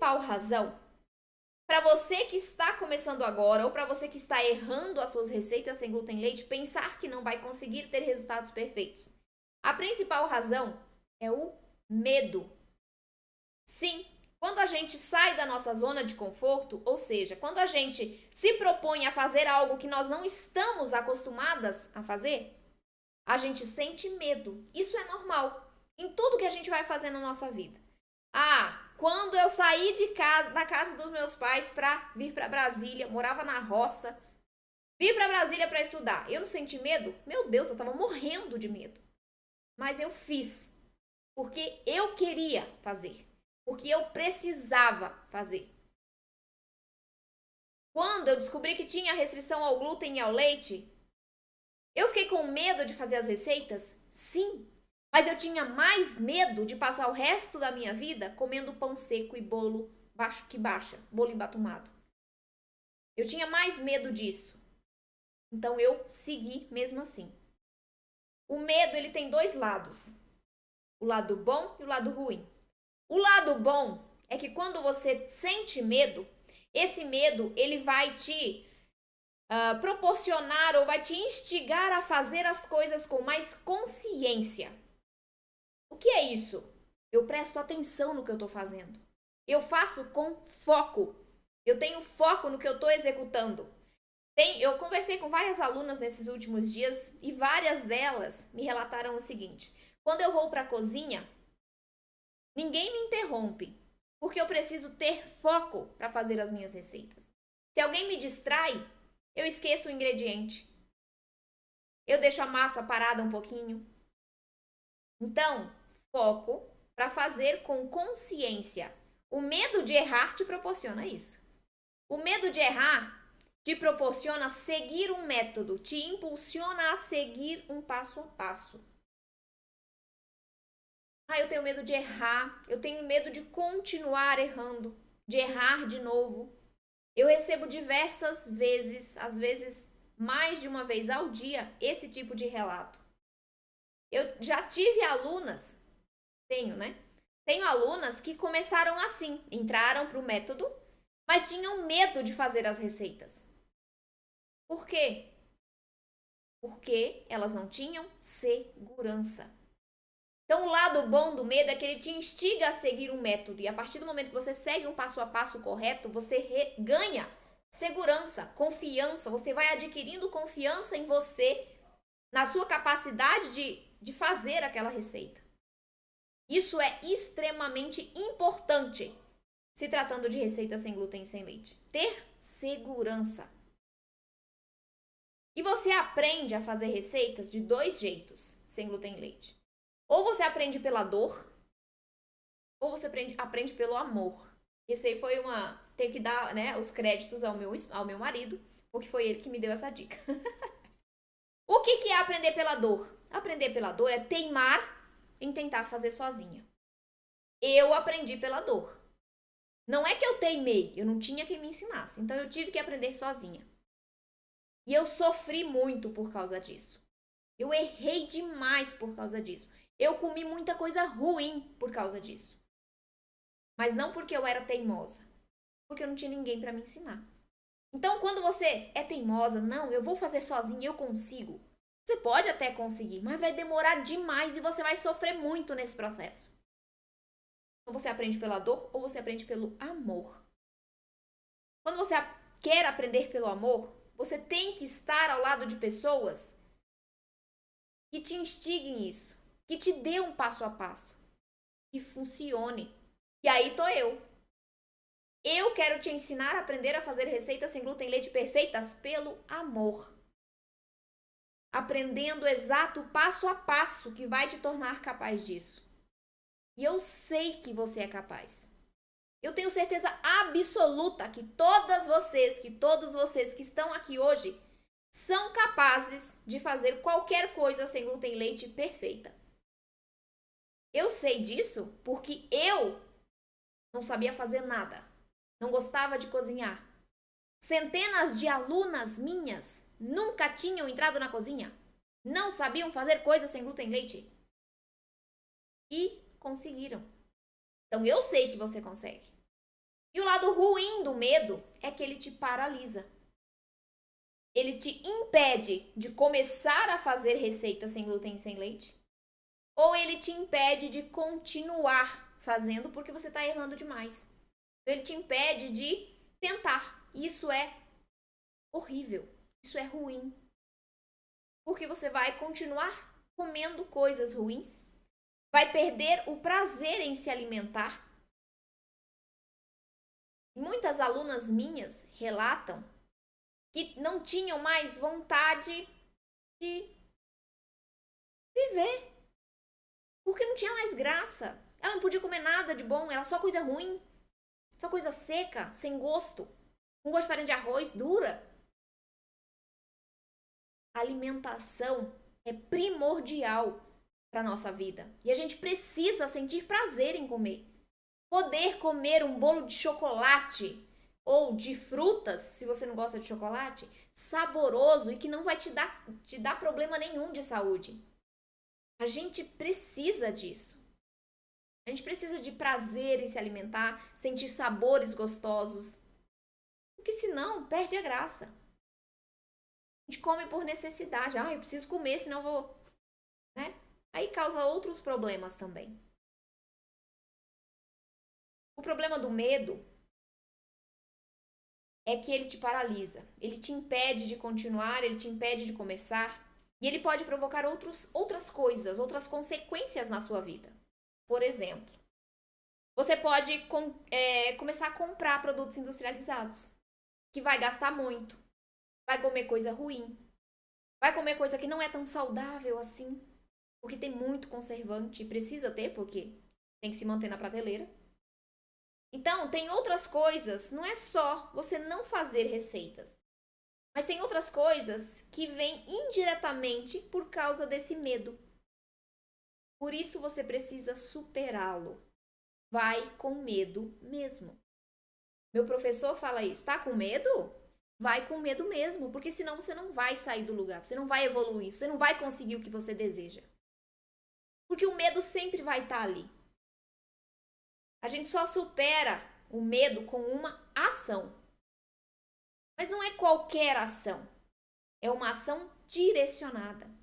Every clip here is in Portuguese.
principal razão para você que está começando agora ou para você que está errando as suas receitas sem glúten e leite, pensar que não vai conseguir ter resultados perfeitos. A principal razão é o medo. Sim, quando a gente sai da nossa zona de conforto, ou seja, quando a gente se propõe a fazer algo que nós não estamos acostumadas a fazer, a gente sente medo. Isso é normal em tudo que a gente vai fazer na nossa vida. Quando eu saí de casa, da casa dos meus pais para vir para Brasília, morava na roça, vim para Brasília para estudar. Eu não senti medo? Meu Deus, eu estava morrendo de medo. Mas eu fiz, porque eu queria fazer, porque eu precisava fazer. Quando eu descobri que tinha restrição ao glúten e ao leite, eu fiquei com medo de fazer as receitas? Sim. Mas eu tinha mais medo de passar o resto da minha vida comendo pão seco e bolo que baixa, bolo embatumado. Eu tinha mais medo disso. Então eu segui mesmo assim. O medo, ele tem dois lados. O lado bom e o lado ruim. O lado bom é que quando você sente medo, esse medo, ele vai te proporcionar ou vai te instigar a fazer as coisas com mais consciência. O que é isso? Eu presto atenção no que eu estou fazendo. Eu faço com foco. Eu tenho foco no que eu estou executando. Eu conversei com várias alunas nesses últimos dias e várias delas me relataram o seguinte: quando eu vou para a cozinha, ninguém me interrompe, porque eu preciso ter foco para fazer as minhas receitas. Se alguém me distrai, eu esqueço o ingrediente. Eu deixo a massa parada um pouquinho. Então, foco para fazer com consciência. O medo de errar te proporciona isso. O medo de errar te proporciona seguir um método, te impulsiona a seguir um passo a passo. Eu tenho medo de errar, eu tenho medo de continuar errando, de errar de novo. Eu recebo diversas vezes, às vezes mais de uma vez ao dia, esse tipo de relato. Eu já tive alunas, tenho alunas que começaram assim, entraram para o método, mas tinham medo de fazer as receitas. Por quê? Porque elas não tinham segurança. Então, o lado bom do medo é que ele te instiga a seguir um método. E a partir do momento que você segue um passo a passo correto, você ganha segurança, confiança. Você vai adquirindo confiança em você, na sua capacidade de fazer aquela receita. Isso é extremamente importante se tratando de receita sem glúten e sem leite. Ter segurança. E você aprende a fazer receitas de dois jeitos sem glúten e leite. Ou você aprende pela dor, ou você aprende pelo amor. Esse aí foi Tenho que dar, os créditos ao meu marido, porque foi ele que me deu essa dica. O que é aprender pela dor? Aprender pela dor é teimar em tentar fazer sozinha. Eu aprendi pela dor. Não é que eu teimei, eu não tinha quem me ensinasse. Então eu tive que aprender sozinha. E eu sofri muito por causa disso. Eu errei demais por causa disso. Eu comi muita coisa ruim por causa disso. Mas não porque eu era teimosa. Porque eu não tinha ninguém para me ensinar. Então, quando você é teimosa, não, eu vou fazer sozinha, eu consigo. Você pode até conseguir, mas vai demorar demais e você vai sofrer muito nesse processo. Então, você aprende pela dor ou você aprende pelo amor. Quando você quer aprender pelo amor, você tem que estar ao lado de pessoas que te instiguem isso, que te dê um passo a passo, que funcione. E aí tô eu. Eu quero te ensinar a aprender a fazer receitas sem glúten e leite perfeitas pelo amor. Aprendendo o exato passo a passo que vai te tornar capaz disso. E eu sei que você é capaz. Eu tenho certeza absoluta que todos vocês que estão aqui hoje são capazes de fazer qualquer coisa sem glúten e leite perfeita. Eu sei disso porque eu não sabia fazer nada. Não gostava de cozinhar. Centenas de alunas minhas nunca tinham entrado na cozinha. Não sabiam fazer coisas sem glúten e leite. E conseguiram. Então eu sei que você consegue. E o lado ruim do medo é que ele te paralisa. Ele te impede de começar a fazer receitas sem glúten e sem leite. Ou ele te impede de continuar fazendo porque você está errando demais. Ele te impede de tentar. Isso é horrível. Isso é ruim. Porque você vai continuar comendo coisas ruins. Vai perder o prazer em se alimentar. Muitas alunas minhas relatam que não tinham mais vontade de viver. Porque não tinha mais graça. Ela não podia comer nada de bom, era só coisa ruim. Só coisa seca, sem gosto. Com gosto de farinha de arroz, dura. A alimentação é primordial para nossa vida. E a gente precisa sentir prazer em comer. Poder comer um bolo de chocolate ou de frutas, se você não gosta de chocolate, saboroso e que não vai te dar problema nenhum de saúde. A gente precisa disso. A gente precisa de prazer em se alimentar, sentir sabores gostosos. Porque senão, perde a graça. A gente come por necessidade. Ah, eu preciso comer, senão eu vou... Né? Aí causa outros problemas também. O problema do medo é que ele te paralisa. Ele te impede de continuar, ele te impede de começar. E ele pode provocar outras coisas, outras consequências na sua vida. Por exemplo, você pode começar a comprar produtos industrializados, que vai gastar muito, vai comer coisa ruim, vai comer coisa que não é tão saudável assim, porque tem muito conservante, e precisa ter, porque tem que se manter na prateleira. Então, tem outras coisas, não é só você não fazer receitas, mas tem outras coisas que vêm indiretamente por causa desse medo. Por isso você precisa superá-lo. Vai com medo mesmo. Meu professor fala isso. Tá com medo? Vai com medo mesmo, porque senão você não vai sair do lugar, você não vai evoluir, você não vai conseguir o que você deseja. Porque o medo sempre vai estar ali. A gente só supera o medo com uma ação. Mas não é qualquer ação. É uma ação direcionada.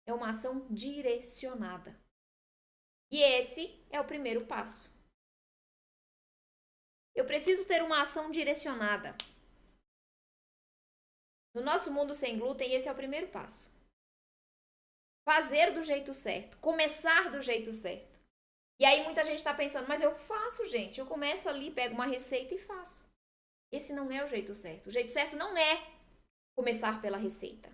É uma ação direcionada. E esse é o primeiro passo. Eu preciso ter uma ação direcionada. No nosso mundo sem glúten, esse é o primeiro passo. Fazer do jeito certo. Começar do jeito certo. E aí muita gente está pensando, mas eu faço, gente. Eu começo ali, pego uma receita e faço. Esse não é o jeito certo. O jeito certo não é começar pela receita.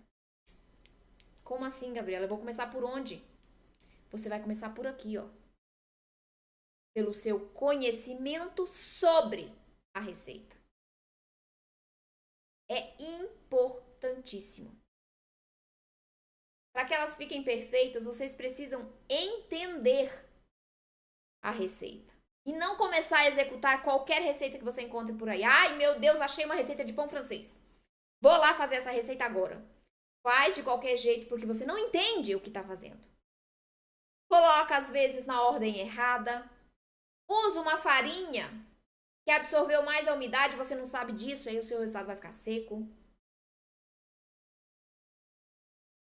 Como assim, Gabriela? Eu vou começar por onde? Você vai começar por aqui, ó. Pelo seu conhecimento sobre a receita. É importantíssimo. Para que elas fiquem perfeitas, vocês precisam entender a receita. E não começar a executar qualquer receita que você encontre por aí. Ai, meu Deus, achei uma receita de pão francês. Vou lá fazer essa receita agora. Faz de qualquer jeito porque você não entende o que está fazendo. Coloca, às vezes, na ordem errada. Usa uma farinha que absorveu mais a umidade, você não sabe disso, aí o seu resultado vai ficar seco.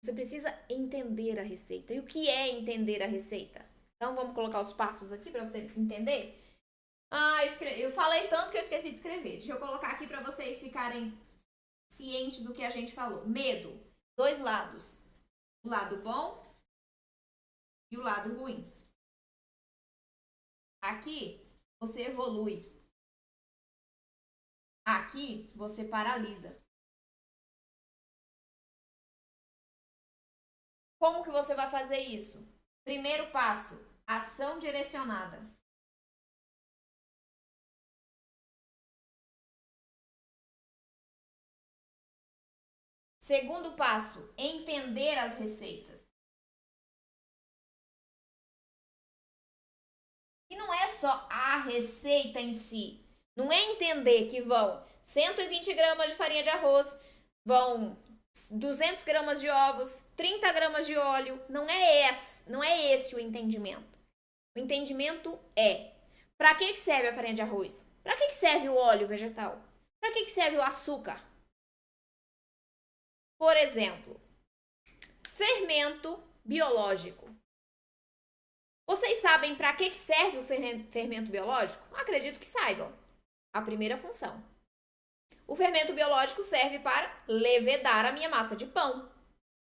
Você precisa entender a receita. E o que é entender a receita? Então, vamos colocar os passos aqui para você entender. Eu falei tanto que eu esqueci de escrever. Deixa eu colocar aqui para vocês ficarem cientes do que a gente falou. Medo. 2 lados. O lado bom e o lado ruim. Aqui, você evolui. Aqui, você paralisa. Como que você vai fazer isso? Primeiro passo, ação direcionada. Segundo passo, entender as receitas. E não é só a receita em si. Não é entender que vão 120 gramas de farinha de arroz, vão 200 gramas de ovos, 30 gramas de óleo. Não é esse o entendimento. O entendimento é Para que serve a farinha de arroz? Para que serve o óleo vegetal? Para que serve o açúcar? Por exemplo, fermento biológico. Vocês sabem para que serve o fermento biológico? Acredito que saibam. A primeira função. O fermento biológico serve para levedar a minha massa de pão.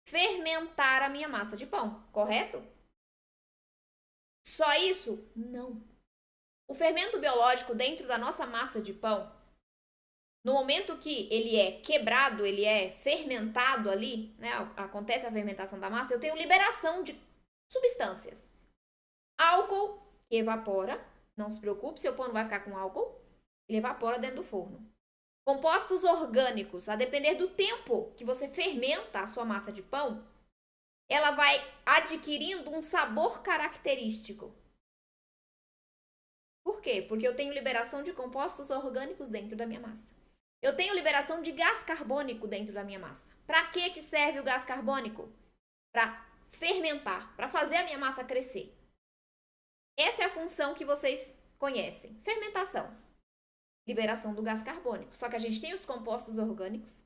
Fermentar a minha massa de pão, correto? Só isso? Não. O fermento biológico dentro da nossa massa de pão, no momento que ele é quebrado, ele é fermentado ali, né? Acontece a fermentação da massa, eu tenho liberação de substâncias. Álcool, que evapora. Não se preocupe, seu pão não vai ficar com álcool. Ele evapora dentro do forno. Compostos orgânicos, a depender do tempo que você fermenta a sua massa de pão, ela vai adquirindo um sabor característico. Por quê? Porque eu tenho liberação de compostos orgânicos dentro da minha massa. Eu tenho liberação de gás carbônico dentro da minha massa. Para que serve o gás carbônico? Para fermentar, para fazer a minha massa crescer. Essa é a função que vocês conhecem. Fermentação. Liberação do gás carbônico. Só que a gente tem os compostos orgânicos.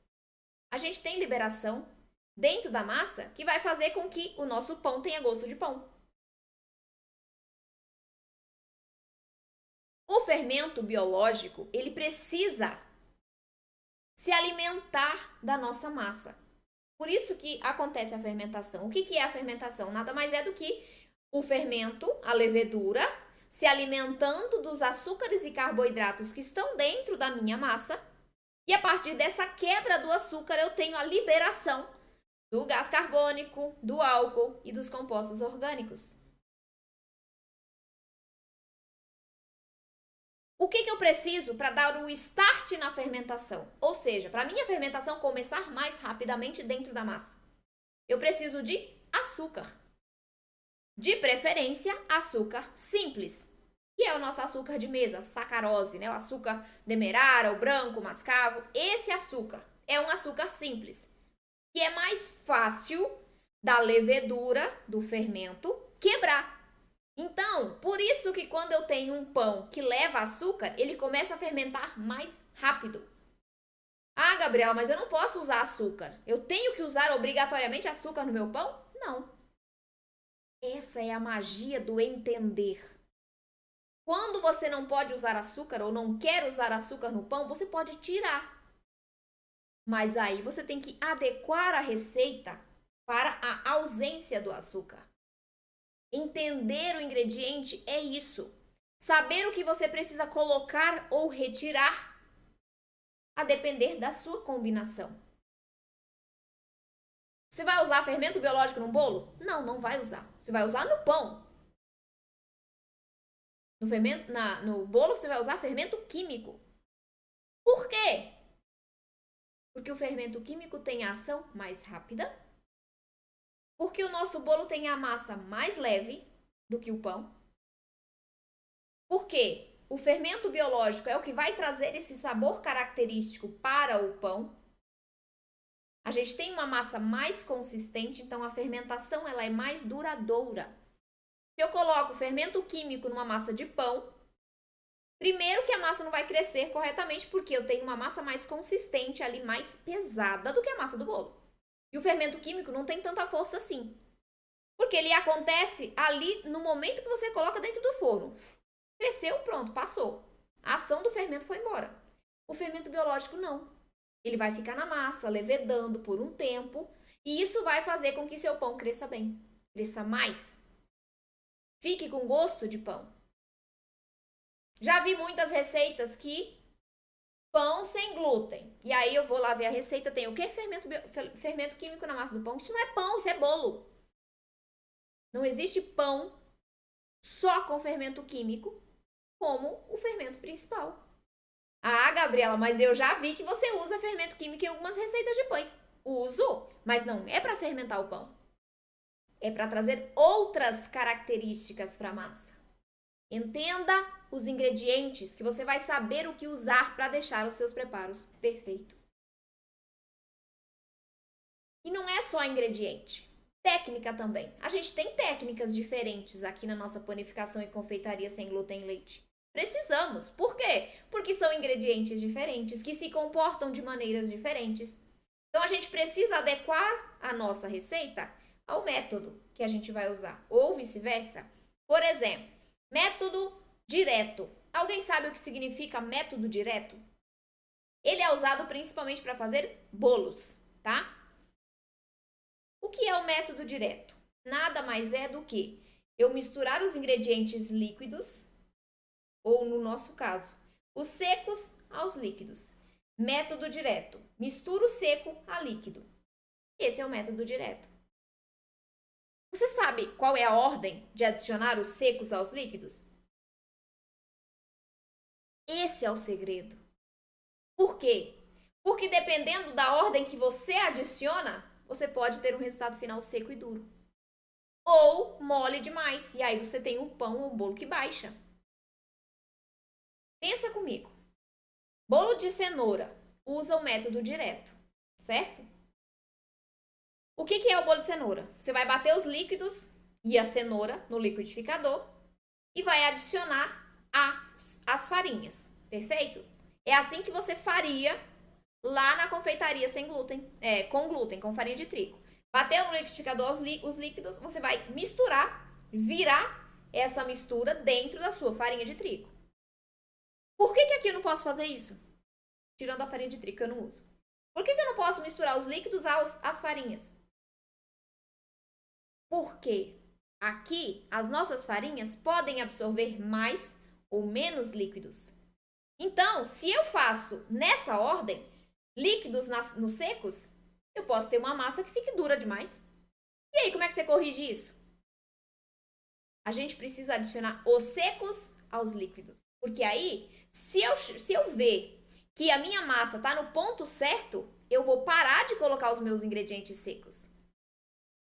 A gente tem liberação dentro da massa que vai fazer com que o nosso pão tenha gosto de pão. O fermento biológico, ele precisa se alimentar da nossa massa. Por isso que acontece a fermentação. O que é a fermentação? Nada mais é do que o fermento, a levedura, se alimentando dos açúcares e carboidratos que estão dentro da minha massa. E a partir dessa quebra do açúcar, eu tenho a liberação do gás carbônico, do álcool e dos compostos orgânicos. O que eu preciso para dar o start na fermentação? Ou seja, para a minha fermentação começar mais rapidamente dentro da massa. Eu preciso de açúcar. De preferência, açúcar simples, que é o nosso açúcar de mesa, sacarose, né? O açúcar demerara, o branco, o mascavo. Esse açúcar é um açúcar simples, que é mais fácil da levedura, do fermento, quebrar. Então, por isso que quando eu tenho um pão que leva açúcar, ele começa a fermentar mais rápido. Ah, Gabriela, mas eu não posso usar açúcar. Eu tenho que usar obrigatoriamente açúcar no meu pão? Não. Essa é a magia do entender. Quando você não pode usar açúcar ou não quer usar açúcar no pão, você pode tirar. Mas aí você tem que adequar a receita para a ausência do açúcar. Entender o ingrediente é isso. Saber o que você precisa colocar ou retirar, a depender da sua combinação. Você vai usar fermento biológico no bolo? Não, não vai usar. Você vai usar no pão. No bolo você vai usar fermento químico. Por quê? Porque o fermento químico tem a ação mais rápida. Porque o nosso bolo tem a massa mais leve do que o pão. Porque o fermento biológico é o que vai trazer esse sabor característico para o pão. A gente tem uma massa mais consistente, então a fermentação ela é mais duradoura. Se eu coloco fermento químico numa massa de pão, primeiro que a massa não vai crescer corretamente, porque eu tenho uma massa mais consistente ali, mais pesada do que a massa do bolo. E o fermento químico não tem tanta força assim. Porque ele acontece ali no momento que você coloca dentro do forno. Cresceu, pronto, passou. A ação do fermento foi embora. O fermento biológico não. Ele vai ficar na massa, levedando por um tempo. E isso vai fazer com que seu pão cresça bem. Cresça mais. Fique com gosto de pão. Já vi muitas receitas que pão sem glúten. E aí eu vou lá ver a receita, tem o quê? Fermento químico na massa do pão. Isso não é pão, isso é bolo. Não existe pão só com fermento químico como o fermento principal. Ah, Gabriela, mas eu já vi que você usa fermento químico em algumas receitas de pães. Uso, mas não é para fermentar o pão. É para trazer outras características para a massa. Entenda os ingredientes que você vai saber o que usar para deixar os seus preparos perfeitos. E não é só ingrediente, técnica também. A gente tem técnicas diferentes aqui na nossa panificação e confeitaria sem glúten e leite. Precisamos. Por quê? Porque são ingredientes diferentes, que se comportam de maneiras diferentes. Então, a gente precisa adequar a nossa receita ao método que a gente vai usar, ou vice-versa. Por exemplo, método direto. Alguém sabe o que significa método direto? Ele é usado principalmente para fazer bolos, tá? O que é o método direto? Nada mais é do que eu misturar os ingredientes líquidos, ou no nosso caso, os secos aos líquidos. Método direto. Misturo o seco a líquido. Esse é o método direto. Você sabe qual é a ordem de adicionar os secos aos líquidos? Esse é o segredo. Por quê? Porque dependendo da ordem que você adiciona, você pode ter um resultado final seco e duro. Ou mole demais. E aí você tem um pão ou um bolo que baixa. Pensa comigo. Bolo de cenoura usa o método direto, certo? O que é o bolo de cenoura? Você vai bater os líquidos e a cenoura no liquidificador e vai adicionar as farinhas, perfeito? É assim que você faria lá na confeitaria sem glúten, com glúten, com farinha de trigo. Bateu no liquidificador os líquidos, você vai misturar, virar essa mistura dentro da sua farinha de trigo. Por que aqui eu não posso fazer isso? Tirando a farinha de trigo que eu não uso. Por que eu não posso misturar os líquidos às farinhas? Porque aqui as nossas farinhas podem absorver mais ou menos líquidos. Então, se eu faço nessa ordem, líquidos nos secos, eu posso ter uma massa que fique dura demais. E aí, como é que você corrige isso? A gente precisa adicionar os secos aos líquidos. Porque aí, se eu ver que a minha massa está no ponto certo, eu vou parar de colocar os meus ingredientes secos.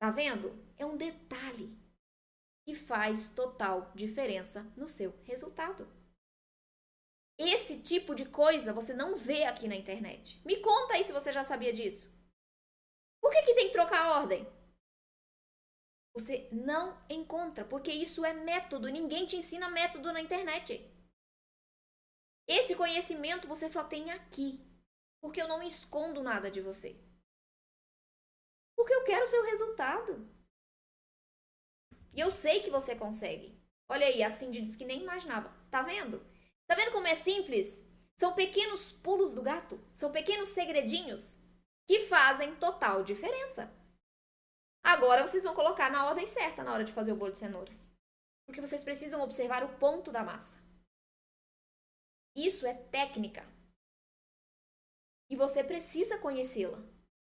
Tá vendo? É um detalhe que faz total diferença no seu resultado. Esse tipo de coisa você não vê aqui na internet. Me conta aí se você já sabia disso. Por que tem que trocar a ordem? Você não encontra, porque isso é método. Ninguém te ensina método na internet. Esse conhecimento você só tem aqui, porque eu não escondo nada de você. Porque eu quero o seu resultado. E eu sei que você consegue. Olha aí, a Cindy disse que nem imaginava. Tá vendo? Tá vendo como é simples? São pequenos pulos do gato. São pequenos segredinhos que fazem total diferença. Agora vocês vão colocar na ordem certa na hora de fazer o bolo de cenoura. Porque vocês precisam observar o ponto da massa. Isso é técnica. E você precisa conhecê-la.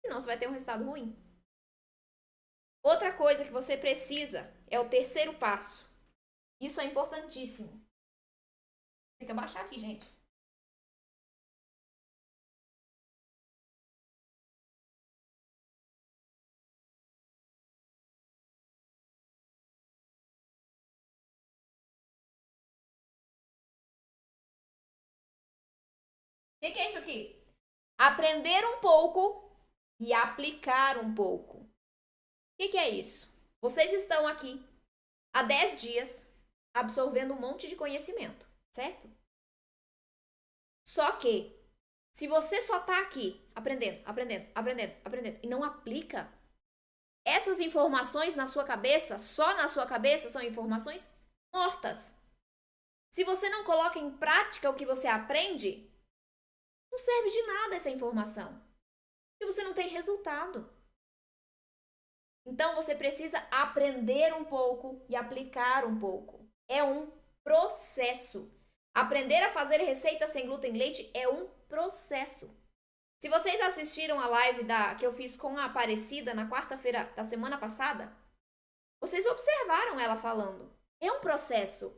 Senão você vai ter um resultado ruim. Outra coisa que você precisa é o terceiro passo. Isso é importantíssimo. Tem que abaixar aqui, gente. O que é isso aqui? Aprender um pouco e aplicar um pouco. O que é isso? Vocês estão aqui há 10 dias absorvendo um monte de conhecimento, certo? Só que, se você só tá aqui aprendendo e não aplica, essas informações na sua cabeça, só na sua cabeça, são informações mortas. Se você não coloca em prática o que você aprende, não serve de nada essa informação. E você não tem resultado. Então, você precisa aprender um pouco e aplicar um pouco. É um processo. Aprender a fazer receita sem glúten e leite é um processo. Se vocês assistiram a live que eu fiz com a Aparecida na quarta-feira da semana passada, vocês observaram ela falando. É um processo.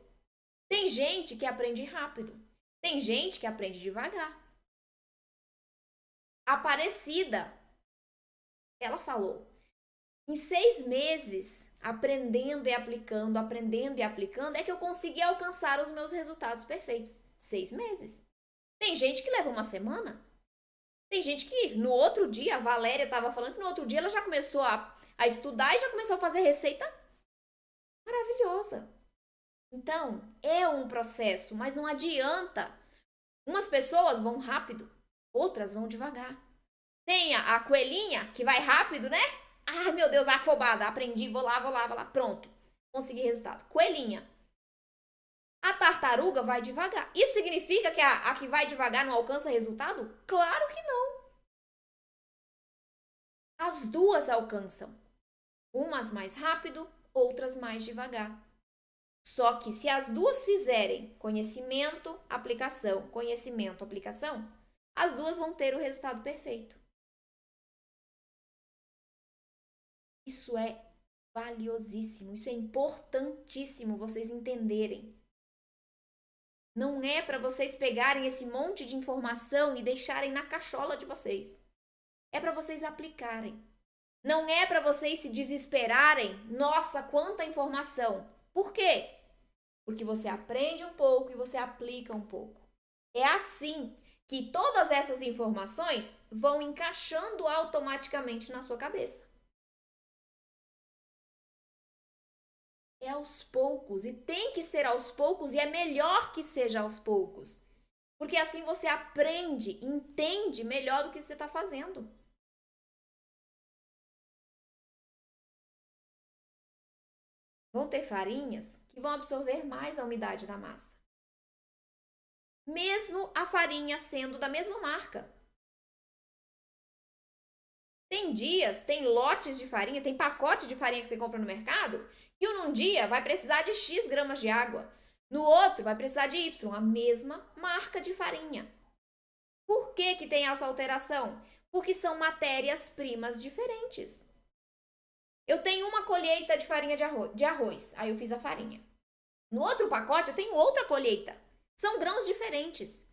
Tem gente que aprende rápido. Tem gente que aprende devagar. A Aparecida, ela falou, em 6 meses, aprendendo e aplicando, é que eu consegui alcançar os meus resultados perfeitos. 6 meses. Tem gente que leva uma semana. Tem gente que no outro dia, a Valéria estava falando que no outro dia ela já começou a estudar e já começou a fazer receita maravilhosa. Então, é um processo, mas não adianta. Umas pessoas vão rápido, outras vão devagar. Tem a coelhinha que vai rápido, né? Ai, meu Deus, afobada, aprendi, vou lá, pronto. Consegui resultado. Coelhinha. A tartaruga vai devagar. Isso significa que a que vai devagar não alcança resultado? Claro que não. As duas alcançam. Umas mais rápido, outras mais devagar. Só que se as duas fizerem conhecimento, aplicação, as duas vão ter o resultado perfeito. Isso é valiosíssimo, isso é importantíssimo vocês entenderem. Não é para vocês pegarem esse monte de informação e deixarem na cachola de vocês. É para vocês aplicarem. Não é para vocês se desesperarem. Nossa, quanta informação. Por quê? Porque você aprende um pouco e você aplica um pouco. É assim que todas essas informações vão encaixando automaticamente na sua cabeça. É aos poucos, e tem que ser aos poucos, e é melhor que seja aos poucos. Porque assim você aprende, entende melhor do que você está fazendo. Vão ter farinhas que vão absorver mais a umidade da massa. Mesmo a farinha sendo da mesma marca. Tem dias, tem lotes de farinha, tem pacote de farinha que você compra no mercado, que num dia vai precisar de X gramas de água. No outro vai precisar de Y, a mesma marca de farinha. Por que tem essa alteração? Porque são matérias-primas diferentes. Eu tenho uma colheita de farinha de arroz, aí eu fiz a farinha. No outro pacote eu tenho outra colheita. São grãos diferentes.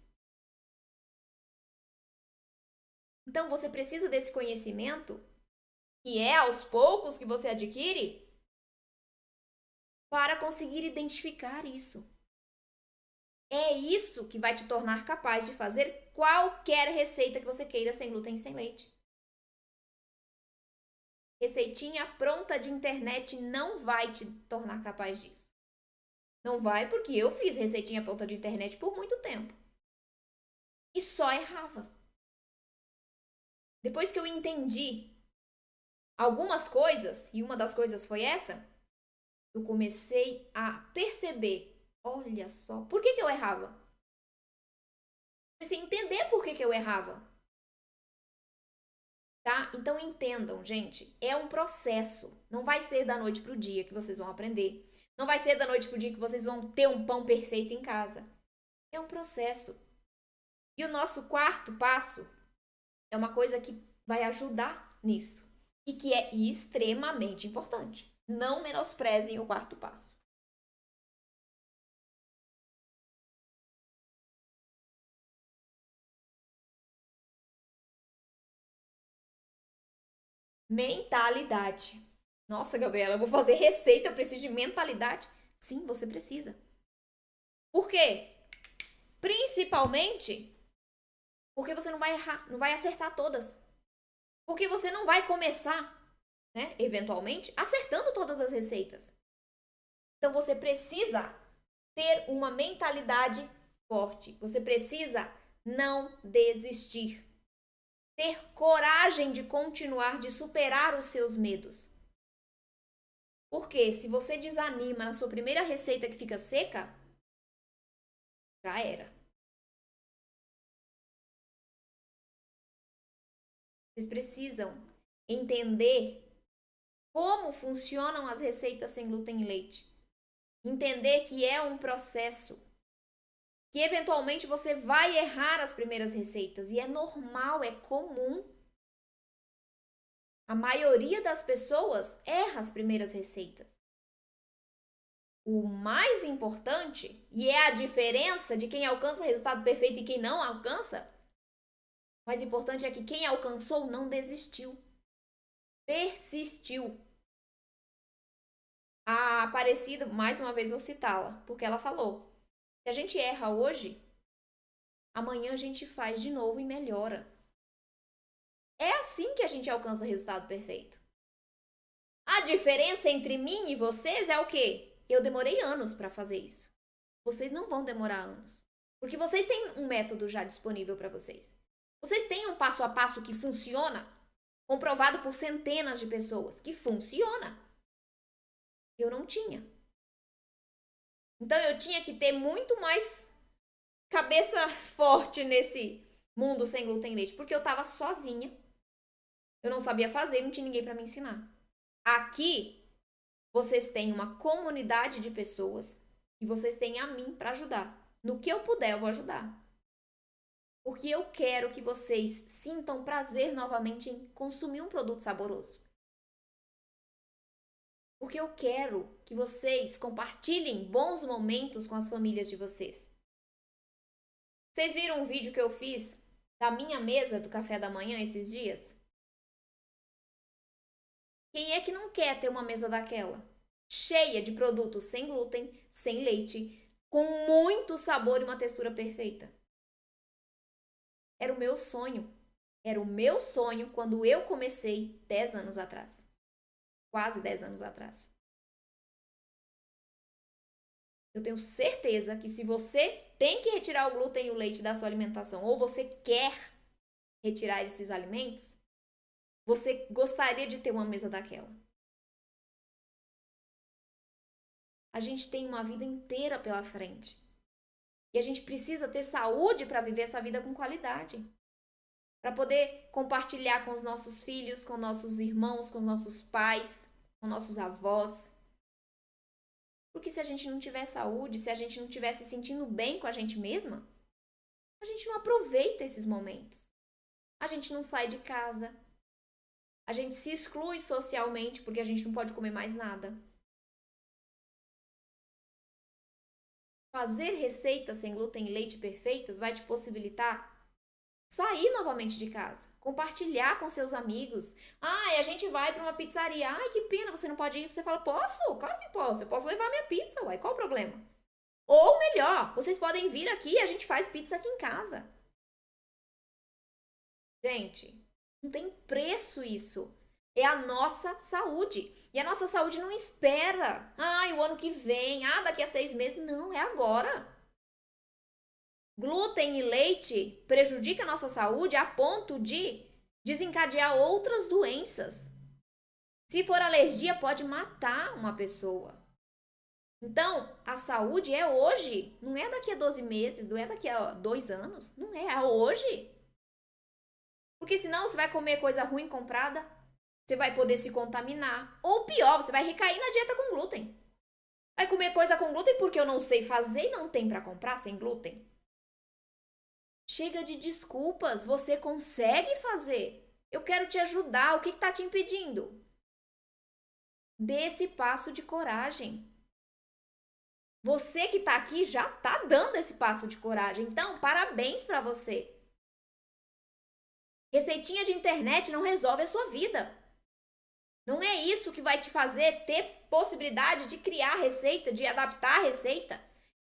Então você precisa desse conhecimento, que é aos poucos que você adquire, para conseguir identificar isso. É isso que vai te tornar capaz de fazer qualquer receita que você queira sem glúten e sem leite. Receitinha pronta de internet não vai te tornar capaz disso. Não vai, porque eu fiz receitinha pronta de internet por muito tempo. E só errava. Depois que eu entendi algumas coisas, e uma das coisas foi essa, eu comecei a perceber, olha só, por que eu errava? Comecei a entender por que eu errava. Tá? Então entendam, gente, é um processo. Não vai ser da noite pro dia que vocês vão aprender. Não vai ser da noite pro dia que vocês vão ter um pão perfeito em casa. É um processo. E o nosso quarto passo é uma coisa que vai ajudar nisso e que é extremamente importante. Não menosprezem o quarto passo. Mentalidade. Nossa, Gabriela, eu vou fazer receita, eu preciso de mentalidade. Sim, você precisa. Por quê? Principalmente porque você não vai errar, não vai acertar todas. Porque você não vai começar, né, eventualmente, acertando todas as receitas. Então você precisa ter uma mentalidade forte. Você precisa não desistir. Ter coragem de continuar, de superar os seus medos. Porque se você desanima na sua primeira receita que fica seca, já era. Vocês precisam entender como funcionam as receitas sem glúten e leite. Entender que é um processo. Que eventualmente você vai errar as primeiras receitas. E é normal, é comum. A maioria das pessoas erra as primeiras receitas. O mais importante, e é a diferença de quem alcança resultado perfeito e quem não alcança, o mais importante é que quem alcançou não desistiu. Persistiu. A Aparecida, mais uma vez vou citá-la, porque ela falou: se a gente erra hoje, amanhã a gente faz de novo e melhora. É assim que a gente alcança resultado perfeito. A diferença entre mim e vocês é o quê? eu demorei anos para fazer isso. Vocês não vão demorar anos. Porque vocês têm um método já disponível para vocês. Vocês têm um passo a passo que funciona, comprovado por centenas de pessoas, que funciona. Eu não tinha. Então eu tinha que ter muito mais cabeça forte nesse mundo sem glúten e leite, porque eu tava sozinha. Eu não sabia fazer, não tinha ninguém para me ensinar. Aqui vocês têm uma comunidade de pessoas e vocês têm a mim para ajudar. No que eu puder, eu vou ajudar. Porque eu quero que vocês sintam prazer novamente em consumir um produto saboroso. Porque eu quero que vocês compartilhem bons momentos com as famílias de vocês. Vocês viram um vídeo que eu fiz da minha mesa do café da manhã esses dias? Quem é que não quer ter uma mesa daquela? Cheia de produtos sem glúten, sem leite, com muito sabor e uma textura perfeita. Era o meu sonho. Era o meu sonho quando eu comecei 10 anos atrás. Quase 10 anos atrás. Eu tenho certeza que se você tem que retirar o glúten e o leite da sua alimentação, ou você quer retirar esses alimentos, você gostaria de ter uma mesa daquela. A gente tem uma vida inteira pela frente. E a gente precisa ter saúde para viver essa vida com qualidade. Para poder compartilhar com os nossos filhos, com nossos irmãos, com os nossos pais, com nossos avós. Porque se a gente não tiver saúde, se a gente não estiver se sentindo bem com a gente mesma, a gente não aproveita esses momentos. A gente não sai de casa. A gente se exclui socialmente porque a gente não pode comer mais nada. Fazer receitas sem glúten e leite perfeitas vai te possibilitar sair novamente de casa, compartilhar com seus amigos. Ah, e a gente vai para uma pizzaria. Ai, que pena, você não pode ir. Você fala, posso? Claro que posso. Eu posso levar minha pizza, uai. Qual o problema? Ou melhor, vocês podem vir aqui e a gente faz pizza aqui em casa. Gente, não tem preço isso. É a nossa saúde. E a nossa saúde não espera. O ano que vem. Daqui a 6 meses. Não, é agora. Glúten e leite prejudica a nossa saúde a ponto de desencadear outras doenças. Se for alergia, pode matar uma pessoa. Então, a saúde é hoje. Não é daqui a 12 meses, não é daqui a 2 anos. Não é, é hoje. Porque senão você vai comer coisa ruim comprada, você vai poder se contaminar. Ou pior, você vai recair na dieta com glúten. Vai comer coisa com glúten porque eu não sei fazer e não tem para comprar sem glúten. Chega de desculpas, você consegue fazer. Eu quero te ajudar, o que está te impedindo? Dê esse passo de coragem. Você que está aqui já está dando esse passo de coragem, então parabéns para você. Receitinha de internet não resolve a sua vida. Não é isso que vai te fazer ter possibilidade de criar receita, de adaptar a receita,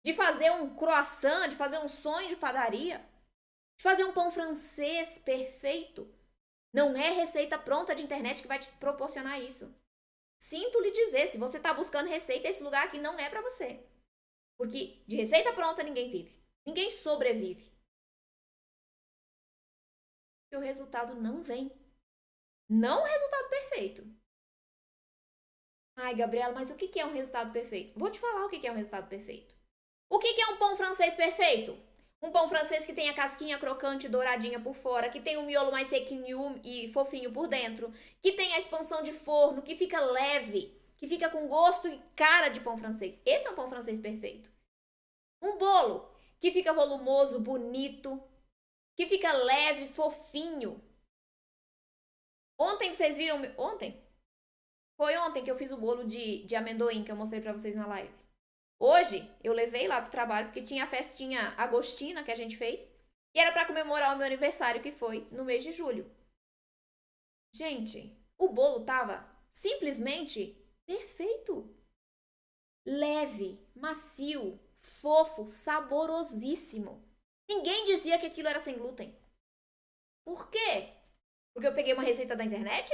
de fazer um croissant, de fazer um sonho de padaria, de fazer um pão francês perfeito. Não é receita pronta de internet que vai te proporcionar isso. Sinto lhe dizer, se você está buscando receita, esse lugar aqui não é para você. Porque de receita pronta ninguém vive. Ninguém sobrevive. E o resultado não vem. Não o resultado perfeito. Ai, Gabriela, mas o que é um resultado perfeito? Vou te falar o que é um resultado perfeito. O que é um pão francês perfeito? Um pão francês que tem a casquinha crocante douradinha por fora, que tem o miolo mais sequinho e fofinho por dentro, que tem a expansão de forno, que fica leve, que fica com gosto e cara de pão francês. Esse é um pão francês perfeito. Um bolo que fica volumoso, bonito, que fica leve, fofinho. Ontem vocês viram... Ontem? Foi ontem que eu fiz o bolo de amendoim que eu mostrei pra vocês na live. Hoje, eu levei lá pro trabalho, porque tinha a festinha agostina que a gente fez. E era pra comemorar o meu aniversário, que foi no mês de julho. Gente, o bolo tava simplesmente perfeito. Leve, macio, fofo, saborosíssimo. Ninguém dizia que aquilo era sem glúten. Por quê? Porque eu peguei uma receita da internet?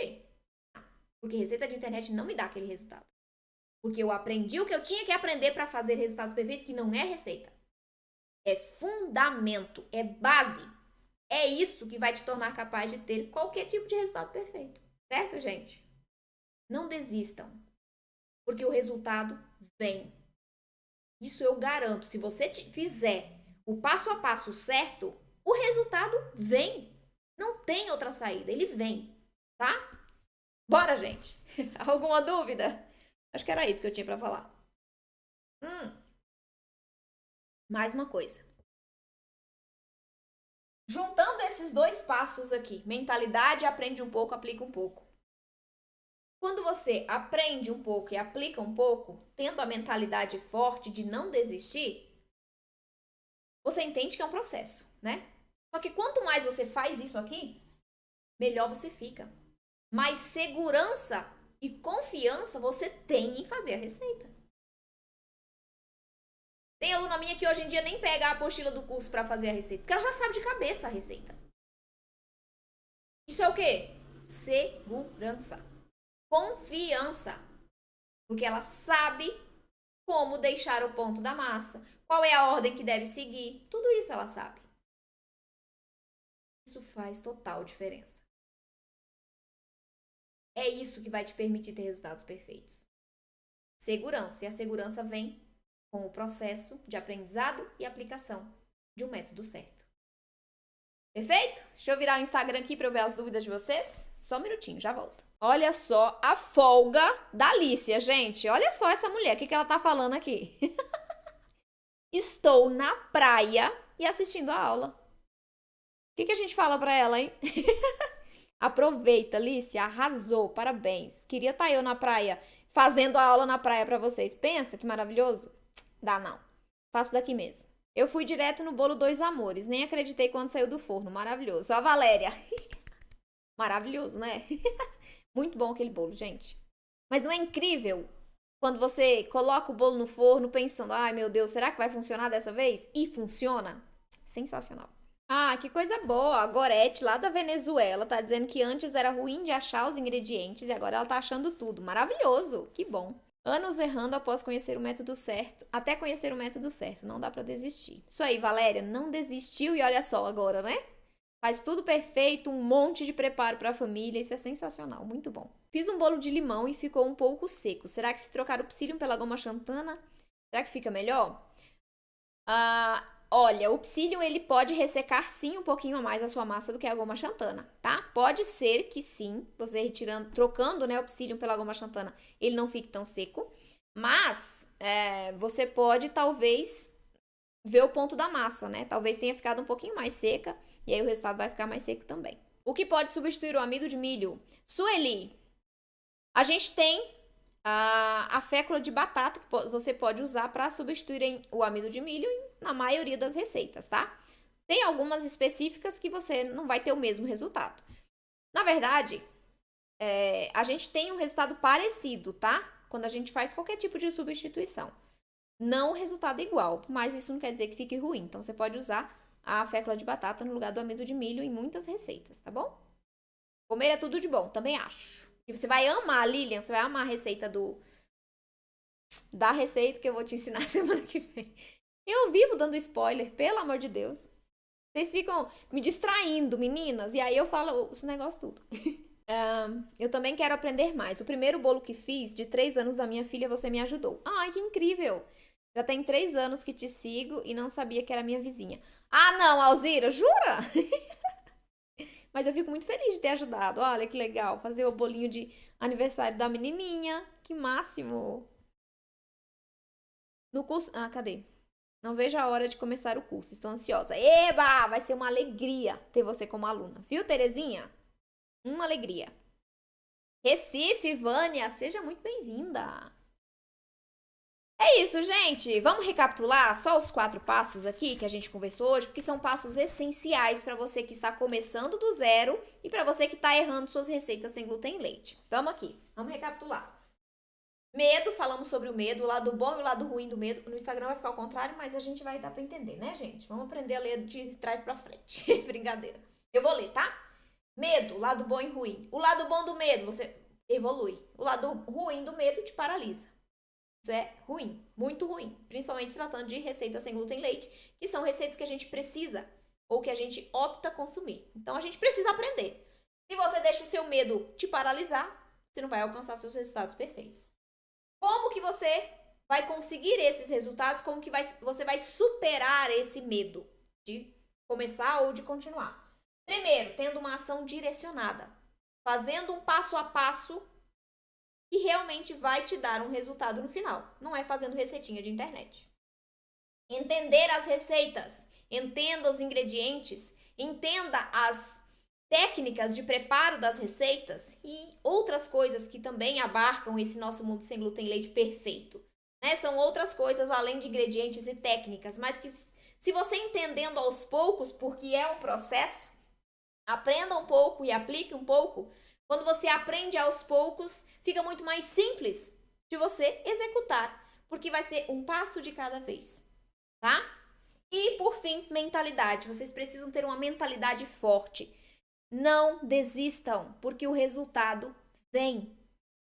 Porque receita de internet não me dá aquele resultado. Porque eu aprendi o que eu tinha que aprender para fazer resultados perfeitos, que não é receita. É fundamento, é base. É isso que vai te tornar capaz de ter qualquer tipo de resultado perfeito. Certo, gente? Não desistam. Porque o resultado vem. Isso eu garanto. Se você fizer o passo a passo certo, o resultado vem. Não tem outra saída, ele vem, tá? Bora, gente. Alguma dúvida? Acho que era isso que eu tinha pra falar. Mais uma coisa. Juntando esses dois passos aqui, mentalidade, aprende um pouco, aplica um pouco. Quando você aprende um pouco e aplica um pouco, tendo a mentalidade forte de não desistir, você entende que é um processo, né? Só que quanto mais você faz isso aqui, melhor você fica. Mais segurança e confiança você tem em fazer a receita. Tem aluna minha que hoje em dia nem pega a apostila do curso para fazer a receita, porque ela já sabe de cabeça a receita. Isso é o quê? Segurança. Confiança. Porque ela sabe como deixar o ponto da massa, qual é a ordem que deve seguir, tudo isso ela sabe. Isso faz total diferença. É isso que vai te permitir ter resultados perfeitos. Segurança. E a segurança vem com o processo de aprendizado e aplicação de um método certo. Perfeito? Deixa eu virar o Instagram aqui para eu ver as dúvidas de vocês. Só um minutinho, já volto. Olha só a folga da Alicia, gente. Olha só essa mulher, o que ela tá falando aqui? Estou na praia e assistindo a aula. O que a gente fala para ela, hein? Aproveita, Alicia, arrasou, parabéns. Queria estar eu na praia, fazendo a aula na praia para vocês. Pensa que maravilhoso? Dá não. Faço daqui mesmo. Eu fui direto no bolo Dois Amores, nem acreditei quando saiu do forno. Maravilhoso. Ó a Valéria. Maravilhoso, né? Muito bom aquele bolo, gente. Mas não é incrível quando você coloca o bolo no forno pensando, ai meu Deus, será que vai funcionar dessa vez? E funciona? Sensacional. Ah, que coisa boa. A Gorete, lá da Venezuela, tá dizendo que antes era ruim de achar os ingredientes e agora ela tá achando tudo. Maravilhoso. Que bom. Anos errando após conhecer o método certo. Até conhecer o método certo. Não dá pra desistir. Isso aí, Valéria. Não desistiu e olha só agora, né? Faz tudo perfeito, um monte de preparo para a família, isso é sensacional, muito bom. Fiz um bolo de limão e ficou um pouco seco. Será que se trocar o psyllium pela goma xantana, será que fica melhor? Olha, o psyllium ele pode ressecar sim um pouquinho a mais a sua massa do que a goma xantana, tá? Pode ser que sim, você retirando, trocando, né, o psyllium pela goma xantana, ele não fique tão seco, mas você pode talvez ver o ponto da massa, né? Talvez tenha ficado um pouquinho mais seca. E aí o resultado vai ficar mais seco também. O que pode substituir o amido de milho? Sueli, a gente tem a fécula de batata que você pode usar para substituir o amido de milho na maioria das receitas, tá? Tem algumas específicas que você não vai ter o mesmo resultado. Na verdade, a gente tem um resultado parecido, tá? Quando a gente faz qualquer tipo de substituição. Não o resultado igual, mas isso não quer dizer que fique ruim. Então, você pode usar a fécula de batata no lugar do amido de milho em muitas receitas, tá bom? Comer é tudo de bom, também acho. E você vai amar, Lilian, você vai amar a receita da receita que eu vou te ensinar semana que vem. Eu vivo dando spoiler, pelo amor de Deus. Vocês ficam me distraindo, meninas, e aí eu falo esse negócio tudo. Eu também quero aprender mais. O primeiro bolo que fiz, de 3 anos da minha filha, você me ajudou. Ai, que incrível! Já tem 3 anos que te sigo e não sabia que era minha vizinha. Ah, não, Alzira, jura? Mas eu fico muito feliz de ter ajudado. Olha que legal, fazer o bolinho de aniversário da menininha. Que máximo. No curso... Ah, cadê? Não vejo a hora de começar o curso, estou ansiosa. Eba, vai ser uma alegria ter você como aluna. Viu, Terezinha? Uma alegria. Recife, Vânia, seja muito bem-vinda. É isso, gente. Vamos recapitular só os 4 passos aqui que a gente conversou hoje, porque são passos essenciais para você que está começando do zero e para você que está errando suas receitas sem glúten e leite. Tamo aqui. Vamos recapitular. Medo, falamos sobre o medo, o lado bom e o lado ruim do medo. No Instagram vai ficar ao contrário, mas a gente vai dar para entender, né, gente? Vamos aprender a ler de trás para frente. Brincadeira. Eu vou ler, tá? Medo, lado bom e ruim. O lado bom do medo, você evolui. O lado ruim do medo te paralisa. Isso é ruim, muito ruim, principalmente tratando de receitas sem glúten e leite, que são receitas que a gente precisa ou que a gente opta consumir. Então a gente precisa aprender. Se você deixa o seu medo te paralisar, você não vai alcançar seus resultados perfeitos. Como que você vai conseguir esses resultados? Como que você vai superar esse medo de começar ou de continuar? Primeiro, tendo uma ação direcionada, fazendo um passo a passo que realmente vai te dar um resultado no final. Não é fazendo receitinha de internet. Entender as receitas, entenda os ingredientes, entenda as técnicas de preparo das receitas e outras coisas que também abarcam esse nosso mundo sem glúten e leite perfeito. Né? São outras coisas além de ingredientes e técnicas, mas que se você entendendo aos poucos, porque é um processo, aprenda um pouco e aplique um pouco. Quando você aprende aos poucos, fica muito mais simples de você executar, porque vai ser um passo de cada vez, tá? E por fim, mentalidade. Vocês precisam ter uma mentalidade forte. Não desistam, porque o resultado vem.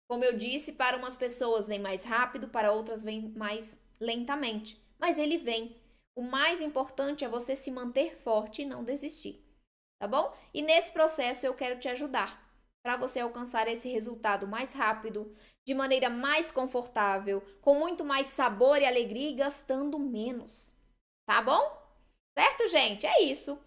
Como eu disse, para umas pessoas vem mais rápido, para outras vem mais lentamente, mas ele vem. O mais importante é você se manter forte e não desistir, tá bom? E nesse processo eu quero te ajudar para você alcançar esse resultado mais rápido, de maneira mais confortável, com muito mais sabor e alegria e gastando menos, tá bom? Certo, gente? É isso.